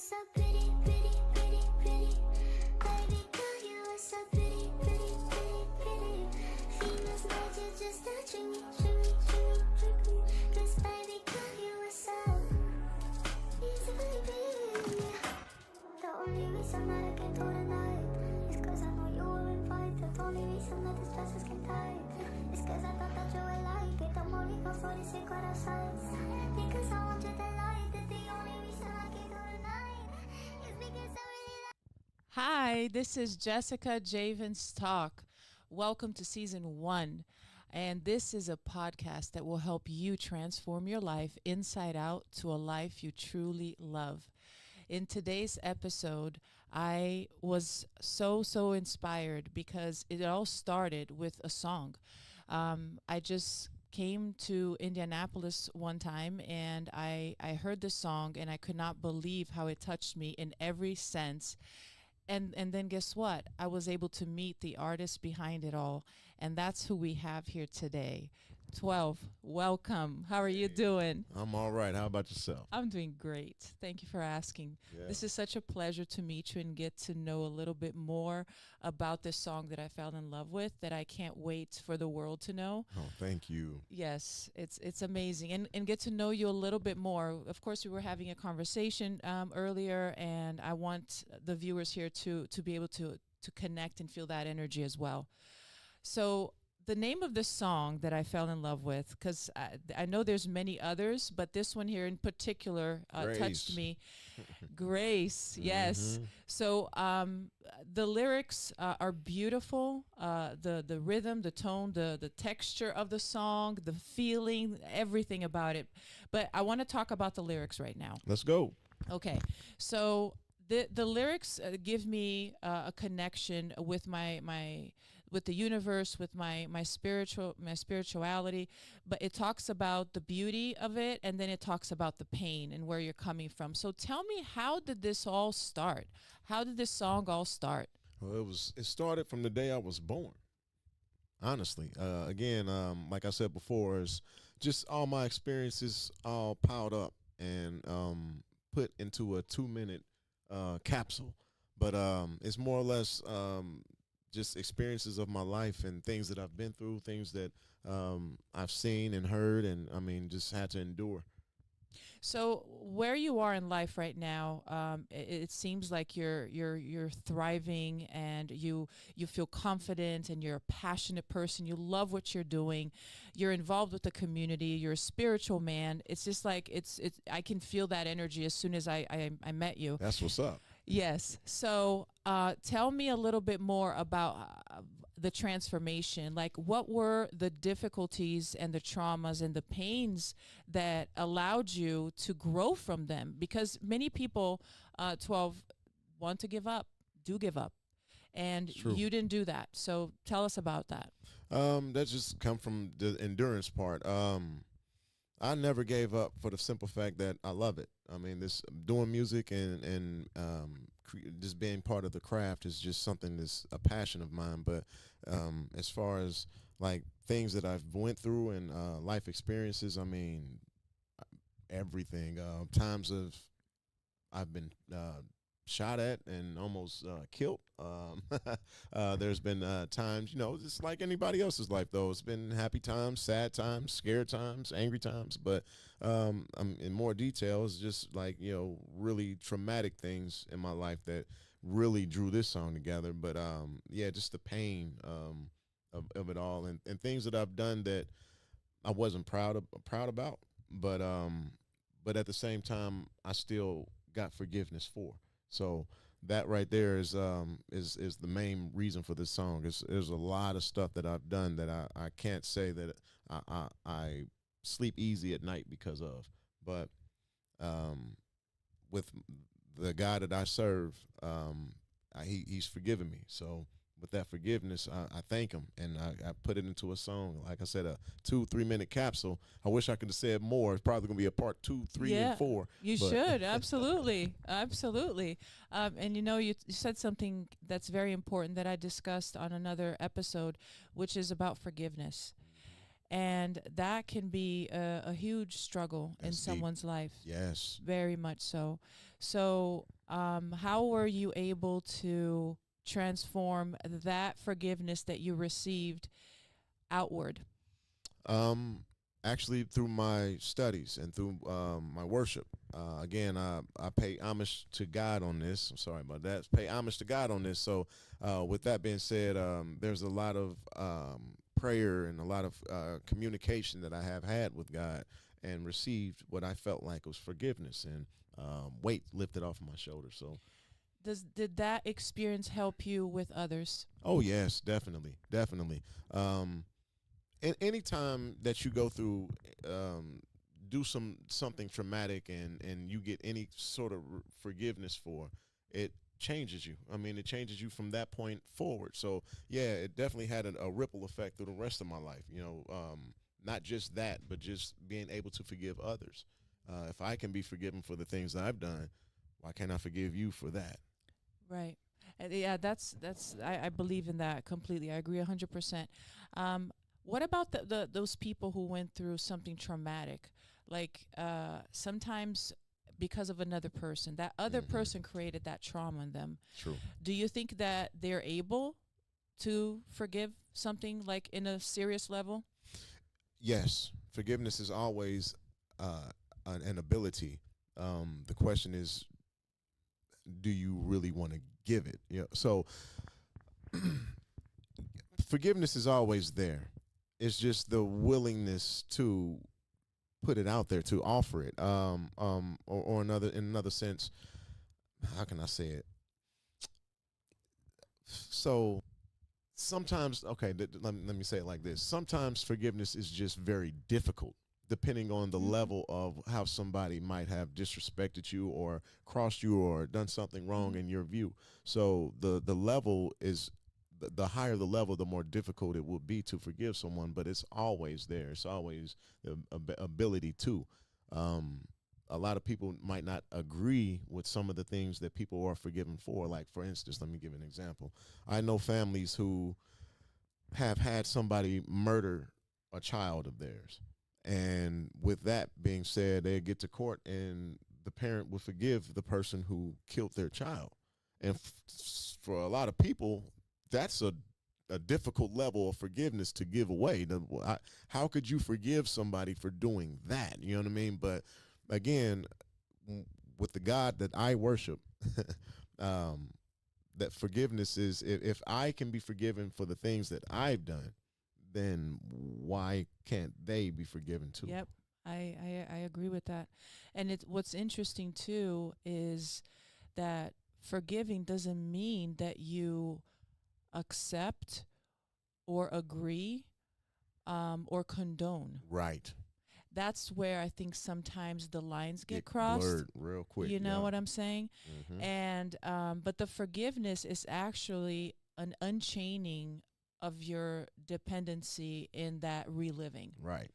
So pretty, pretty, pretty, pretty. Baby girl, you are so pretty, pretty, pretty, pretty. Females might you just touching me, tricky. Cause baby girl, you are so easy, baby. The only reason that I came through tonight is cause I know you were invited. The only reason that this dress is getting tight is cause I thought that you would like it. I'm only going for the secret outside. Because I want you to like that. The only reason I came through tonight is because I really like. Hi, this is Jessica Javens Talk. Welcome to season 1. And this is a podcast that will help you transform your life inside out to a life you truly love. In today's episode, I was so inspired because it all started with a song. I just came to Indianapolis one time and I heard this song and I could not believe how it touched me in every sense. And then guess what? I was able to meet the artist behind it all. And that's who we have here today. 12, welcome. How are you doing? I'm all right. How about yourself? I'm doing great. Thank you for asking. Yeah. This is such a pleasure to meet you and get to know a little bit more about this song that I fell in love with that I can't wait for the world to know. Oh, thank you. Yes, it's amazing. And get to know you a little bit more. Of course, we were having a conversation earlier, and I want the viewers here to be able to connect and feel that energy as well. So the name of this song that I fell in love with, because I know there's many others, but this one here in particular touched me. Grace, yes. So the lyrics are beautiful. The rhythm, the tone, the texture of the song, the feeling, everything about it. But I want to talk about the lyrics right now. Let's go. Okay, so the lyrics give me a connection with my with the universe, with my spirituality, but it talks about the beauty of it, and then it talks about the pain and where you're coming from. So tell me, how did this all start? How did this song all start? Well, it started from the day I was born. Honestly, again, like I said before, is just all my experiences all piled up and put into a 2-minute capsule. But it's more or less just experiences of my life and things that I've been through, things that I've seen and heard, and I mean, just had to endure. So where you are in life right now, it seems like you're thriving and you feel confident and you're a passionate person. You love what you're doing. You're involved with the community. You're a spiritual man. It's just like it's. I can feel that energy as soon as I met you. That's what's up. Yes. So tell me a little bit more about the transformation. Like, what were the difficulties and the traumas and the pains that allowed you to grow from them? Because many people, 12, want to give up, do give up. And True. You didn't do that. So tell us about that. That just come from the endurance part. I never gave up for the simple fact that I love it. I mean, this doing music and just being part of the craft is just something that's a passion of mine. But as far as like things that I've went through and life experiences, I mean, everything. Times of I've been shot at and almost killed. There's been times, just like anybody else's life, though. It's been happy times, sad times, scared times, angry times. But in more detail, it's just like, really traumatic things in my life that really drew this song together. But yeah, just the pain of it all and things that I've done that I wasn't proud about. But at the same time, I still got forgiveness for. So that right there is the main reason for this song. There's a lot of stuff that I've done that I can't say that I sleep easy at night because of. But with the God that I serve, he's forgiven me. So with that forgiveness, I thank him, and I put it into a song. Like I said, a 2-3 minute capsule. I wish I could have said more. It's probably gonna be a part 2, 3, and 4. You should absolutely. And you said something that's very important that I discussed on another episode, which is about forgiveness. And that can be a huge struggle in That's deep. someone's life. Yes. Very much so. So, how were you able to transform that forgiveness that you received outward? Um, Actually, through my studies and through my worship. Again, I pay homage to God on this. I'm sorry about that. Pay homage to God on this. So, with that being said, there's a lot of prayer and a lot of communication that I have had with God and received what I felt like was forgiveness and weight lifted off of my shoulders. So, Did that experience help you with others? oh yes, definitely, definitely. And anytime that you go through do something traumatic and you get any sort of forgiveness for it, changes you. I mean, it changes you from that point forward. So yeah, it definitely had a ripple effect through the rest of my life, not just that, but just being able to forgive others. If I can be forgiven for the things that I've done, why can't I forgive you for that? Right. Yeah, that's I believe in that completely. I agree 100%. What about the those people who went through something traumatic? Like sometimes because of another person, that other person created that trauma in them. True. Do you think that they're able to forgive something like in a serious level? Yes, forgiveness is always an ability. The question is, do you really want to give it? So forgiveness is always there. It's just the willingness to put it out there, to offer it. Or another in another sense, how can I say it? So sometimes, okay, let me say it like this. Sometimes forgiveness is just very difficult, depending on the level of how somebody might have disrespected you or crossed you or done something wrong in your view. So the level is the higher the level, the more difficult it will be to forgive someone. But it's always there. It's always the ability to. A lot of people might not agree with some of the things that people are forgiven for. Like, for instance, let me give an example. I know families who have had somebody murder a child of theirs. And with that being said, they get to court and the parent will forgive the person who killed their child. And for a lot of people, that's a difficult level of forgiveness to give away. How could you forgive somebody for doing that? You know what I mean? But again, with the God that I worship, that forgiveness is, if I can be forgiven for the things that I've done, then why can't they be forgiven too? Yep. I agree with that. And what's interesting too is that forgiving doesn't mean that you accept or agree or condone. Right. That's where I think sometimes the lines get Get crossed. blurred real quick. You know yeah. what I'm saying? Mhm. And but the forgiveness is actually an unchaining of your dependency in that reliving. Right.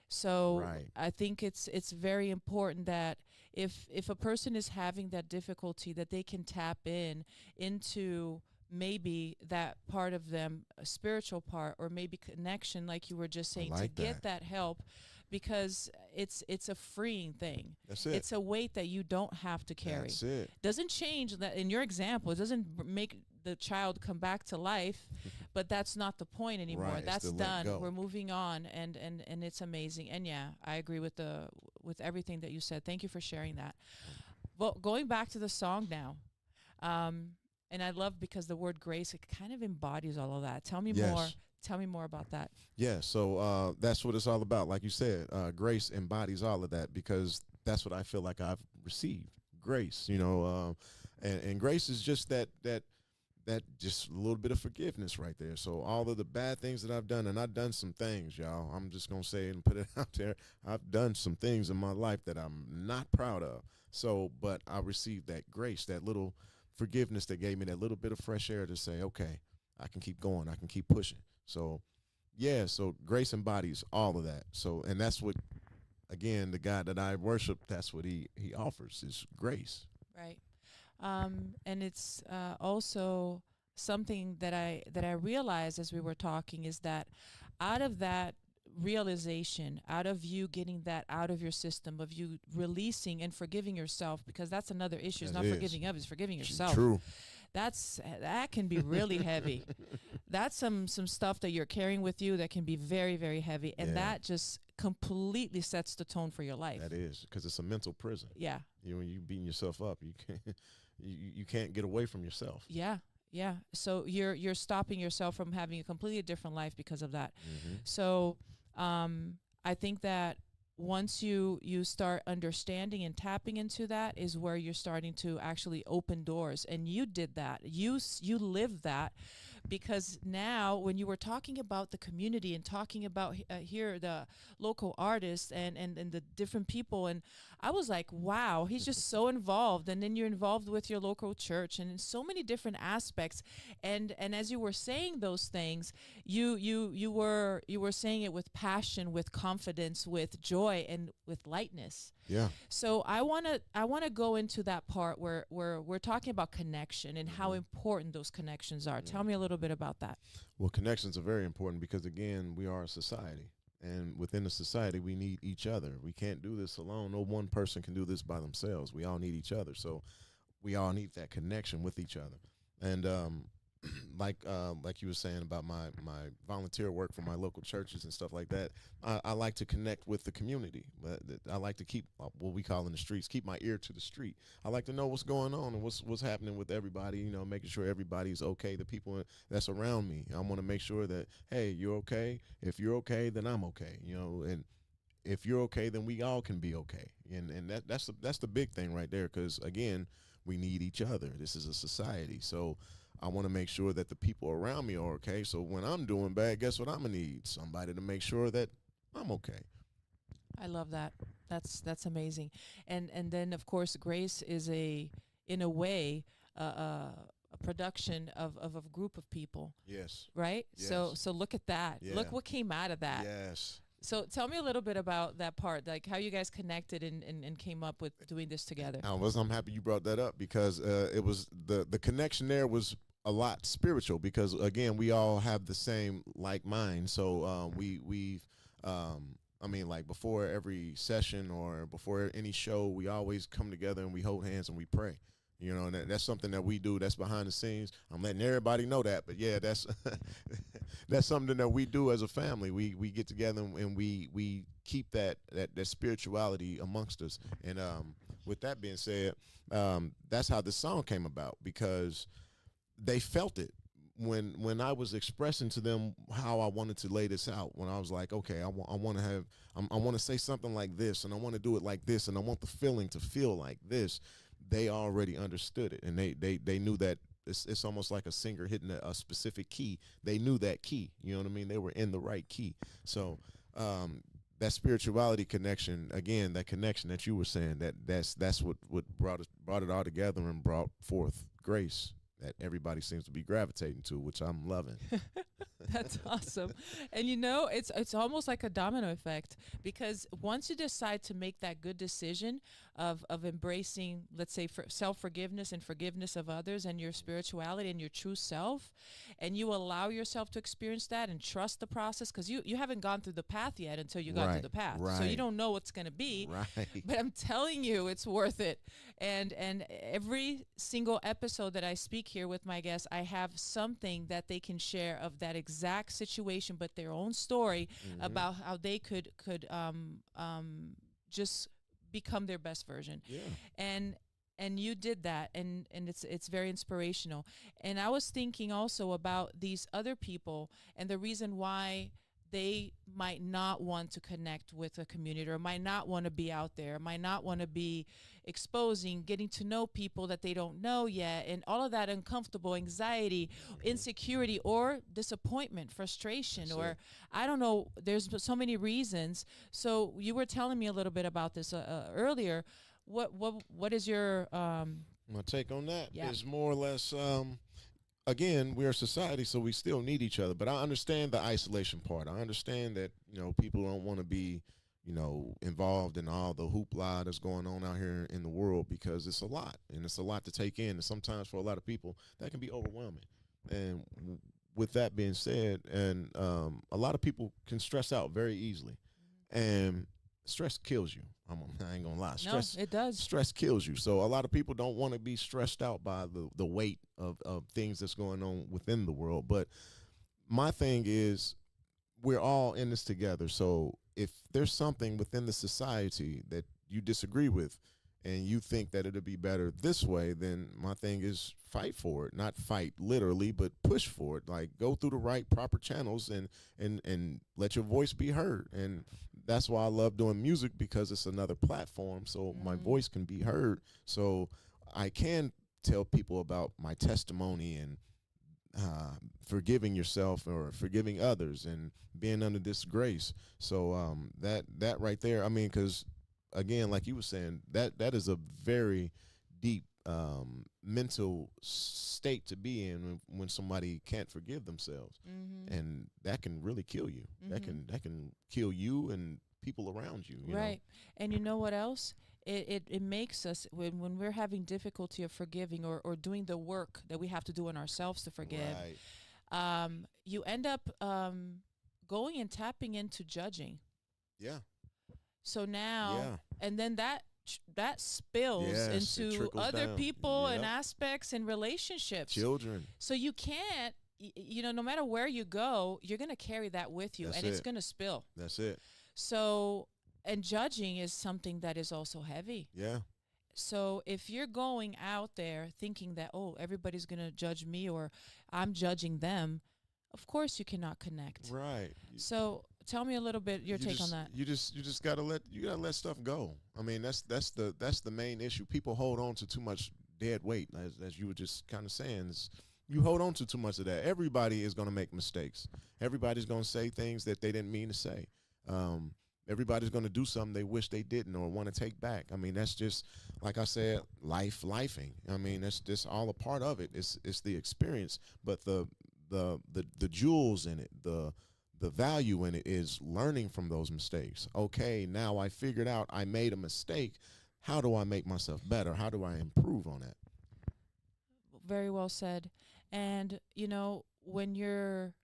So Right. I think it's very important that if a person is having that difficulty, that they can tap into maybe that part of them, a spiritual part, or maybe connection, like you were just I saying, to like get that. that help, because it's a freeing thing. That's it. It's a weight that you don't have to carry. That's it. Doesn't change that in your example. It doesn't make the child come back to life, but that's not the point anymore. Right, it's That's to let done. go. We're moving on, and it's amazing. And yeah, I agree with everything that you said. Thank you for sharing that. Well, going back to the song now, and I love, because the word grace, it kind of embodies all of that. Tell me Yes. more. Tell me more about that. Yeah, so that's what it's all about. Like you said, grace embodies all of that, because that's what I feel like I've received. Grace, and grace is just that just a little bit of forgiveness right there. So all of the bad things that I've done, and I've done some things, y'all. I'm just gonna say it and put it out there. I've done some things in my life that I'm not proud of. So, but I received that grace, that little forgiveness that gave me that little bit of fresh air to say, okay, I can keep going. I can keep pushing. So, yeah, so grace embodies all of that. So, and that's what, again, the God that I worship, that's what he offers, is grace. Right. And it's also something that I realized as we were talking, is that out of that realization, out of you getting that out of your system, of you releasing and forgiving yourself, because that's another issue. It's That not is. forgiving others, forgiving yourself. True. That can be really heavy. That's some stuff that you're carrying with you that can be very, very heavy, and Yeah. that just completely sets the tone for your life. That is, because it's a mental prison. Yeah. When you beating yourself up, you can't you can't get away from yourself. Yeah. Yeah. So you're stopping yourself from having a completely different life because of that. Mm-hmm. So I think that once you start understanding and tapping into that is where you're starting to actually open doors. And you did that. You lived that, because now when you were talking about the community and talking about here the local artists and the different people, and I was like, wow, he's just so involved. And then you're involved with your local church and in so many different aspects. And as you were saying those things, you were saying it with passion, with confidence, with joy, and with lightness. Yeah. So I wanna go into that part where we're talking about connection and how important those connections are. Tell me a little bit about that. Well, connections are very important because, again, we are a society. And within the society, we need each other. We can't do this alone. No one person can do this by themselves. We all need each other. So we all need that connection with each other. And like you were saying about my volunteer work for my local churches and stuff like that, I like to connect with the community. I like to keep what we call in the streets, keep my ear to the street. I like to know what's going on and what's happening with everybody, making sure everybody's okay, the people that's around me. I want to make sure that, hey, you're okay. If you're okay, then I'm okay, and if you're okay, then we all can be okay. And that's the big thing right there, because, again, we need each other. This is a society. So I want to make sure that the people around me are okay. So when I'm doing bad, guess what I'm going to need? Somebody to make sure that I'm okay. I love that. That's amazing. And then of course Grace is in a way a production of a group of people, Yes. right? Yes. So look at that. Yeah. Look what came out of that. Yes. So tell me a little bit about that part, like how you guys connected and came up with doing this together. I'm happy you brought that up, because it was the connection there was a lot spiritual, because, again, we all have the same like mind. So we've like before every session or before any show, we always come together and we hold hands and we pray. And that's something that we do. That's behind the scenes. I'm letting everybody know that, but yeah, that's that's something that we do as a family. We get together and we keep that spirituality amongst us. And with that being said, that's how the song came about, because they felt it when I was expressing to them how I wanted to lay this out. When I was like, okay, I want to say something like this, and I want to do it like this, and I want the feeling to feel like this. They already understood it, and they knew that it's almost like a singer hitting a specific key. They knew that key. You know what I mean? They were in the right key. So that spirituality connection, again, that connection that you were saying, that's what brought it all together and brought forth Grace that everybody seems to be gravitating to, which I'm loving. That's awesome. And it's almost like a domino effect, because once you decide to make that good decision of embracing, let's say, for self-forgiveness and forgiveness of others and your spirituality and your true self, and you allow yourself to experience that and trust the process, because you haven't gone through the path yet until you got through the path. So you don't know what's going to be. Right. But I'm telling you, it's worth it. And every single episode that I speak here with my guests, I have something that they can share of that exact situation, but their own story about how they could just become their best version. Yeah. And you did that, and it's very inspirational. And I was thinking also about these other people and the reason why they might not want to connect with a community, or might not want to be out there, might not want to be exposing, getting to know people that they don't know yet, and all of that uncomfortable anxiety, insecurity, or disappointment, frustration, or I don't know, there's so many reasons. So you were telling me a little bit about this earlier. What is your my take on that Yeah. is more or less, again, we're a society, so we still need each other. But I understand the isolation part. I understand that, people don't want to be, involved in all the hoopla that's going on out here in the world, because it's a lot, and it's a lot to take in. And sometimes for a lot of people, that can be overwhelming. And with that being said, and a lot of people can stress out very easily, and stress kills you. I ain't gonna lie. No, it does. Stress kills you. So a lot of people don't want to be stressed out by the weight of things that's going on within the world. But my thing is, we're all in this together. So if there's something within the society that you disagree with, and you think that it'll be better this way, then my thing is fight for it. Not fight literally, but push for it. Like, go through the right proper channels and let your voice be heard. And that's why I love doing music, because it's another platform so my voice can be heard. So I can tell people about my testimony and forgiving yourself or forgiving others and being under this grace. So that right there, I mean, because again, like you were saying, that is a very deep mental state to be in when somebody can't forgive themselves, and that can really kill you. That can kill you and people around you. You Right. And you know what else? It makes us, when we're having difficulty of forgiving or doing the work that we have to do in ourselves to forgive, Right. you end up going and tapping into judging. Yeah. So now, Yeah. and then that spills Yes, it into trickles other down. people and Yep. aspects and relationships. Children. So you can't, you know, no matter where you go, you're going to carry that with you, That's and it's it. going to spill. That's it. So, and judging is something that is also heavy. Yeah. So if you're going out there thinking that, oh, everybody's going to judge me or I'm judging them, of course you cannot connect. Right. So tell me a little bit your take on that. You just gotta let stuff go. I mean, that's the main issue. People hold on to too much dead weight, as you were just kind of saying. You hold on to too much of that. Everybody is gonna make mistakes. Everybody's gonna say things that they didn't mean to say. Everybody's gonna do something they wish they didn't or want to take back. I mean, that's just, like I said, lifing. I mean, that's just all a part of it. It's the experience, but the jewels in it, the value in it is learning from those mistakes. Okay, now I figured out I made a mistake. How do I make myself better? How do I improve on that? Very well said. And you know, when you're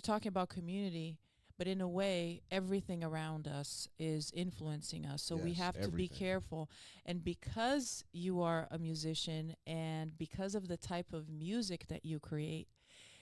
talking about community, but in a way, everything around us is influencing us. So we Yes, have to be everything. careful. And because you are a musician and because of the type of music that you create,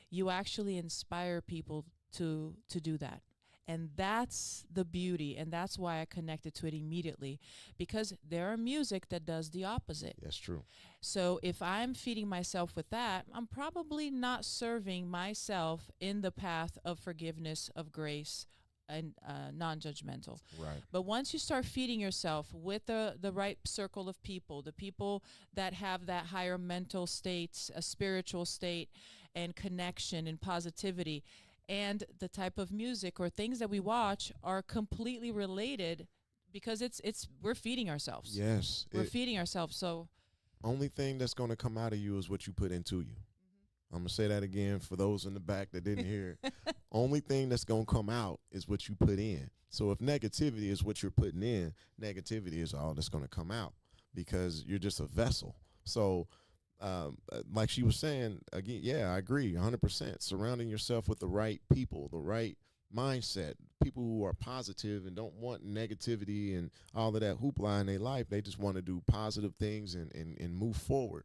you actually inspire people to do that. And that's the beauty, and that's why I connected to it immediately, because there are music that does the opposite. That's true. So if I'm feeding myself with that, I'm probably not serving myself in the path of forgiveness, of grace, and non-judgmental. Right. But once you start feeding yourself with the right circle of people, the people that have that higher mental state, a spiritual state, and connection and positivity, and the type of music or things that we watch are completely related, because it's we're feeding ourselves. Yes. We're feeding ourselves. So Only thing that's going to come out of you is what you put into you. I'm going to say that again for those in the back that didn't hear it. Only thing that's going to come out is what you put in. So if negativity is what you're putting in, negativity is all that's going to come out, because you're just a vessel. So like she was saying, again, yeah, I agree 100%. Surrounding yourself with the right people, the right mindset, people who are positive and don't want negativity and all of that hoopla in their life. They just want to do positive things and move forward.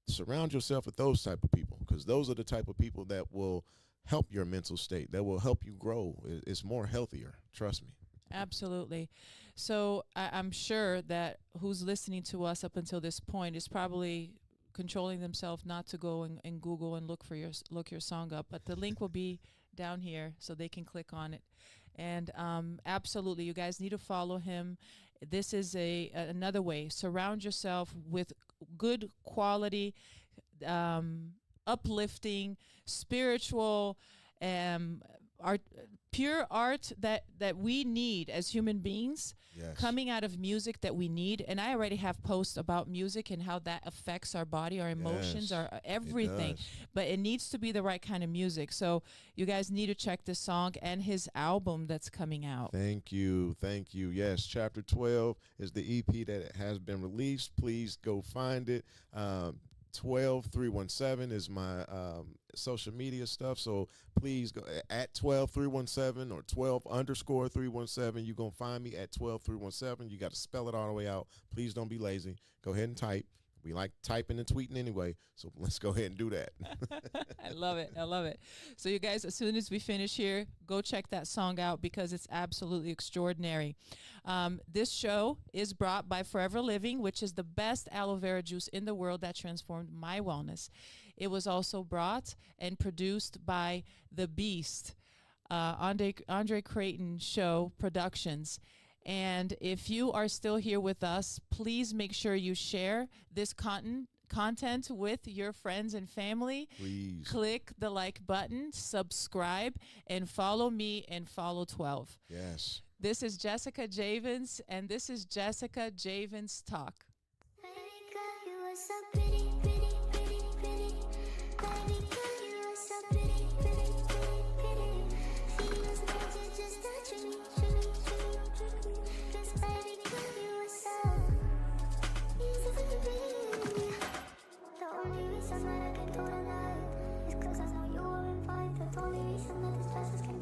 Surround yourself with those type of people, because those are the type of people that will help your mental state, that will help you grow. It's more healthier. Trust me. absolutely. So I'm sure that who's listening to us up until this point is probably controlling themselves not to go and Google and look your song up. But the link will be down here so they can click on it. And absolutely, you guys need to follow him. This is another way. Surround yourself with good quality, uplifting, spiritual, art, pure art that we need as human beings, Yes. coming out of music that we need. And I already have posts about music and how that affects our body, our emotions, Yes, our everything. does. But it needs to be the right kind of music. So you guys need to check this song and his album that's coming out. Thank you. Thank you. Yes, Chapter 12 is the EP that has been released. Please go find it. 12317 is my social media stuff. So please go at 12317 or 12_317. You're going to find me at 12317. You got to spell it all the way out. Please don't be lazy. Go ahead and type. We like typing and tweeting anyway, so let's go ahead and do that. I love it. I love it. So you guys, as soon as we finish here, go check that song out because it's absolutely extraordinary. This show is brought by Forever Living, which is the best aloe vera juice in the world that transformed my wellness. It was also brought and produced by The Beast, Andre Creighton Show Productions. And if you are still here with us, please make sure you share this content with your friends and family. Please. Click the like button, subscribe, and follow me and follow 12. Yes. This is Jessica Javens, and this is Jessica Javens Talk. Baby girl, you are so pretty, pretty, pretty, pretty. Baby girl, you are so pretty, pretty, pretty, pretty. Feels magic just touching me, tricky, tricky. 'Cause baby girl, you are so easy to be. The only reason that I can do tonight is 'cause I know you are in fight. The only reason that this dress can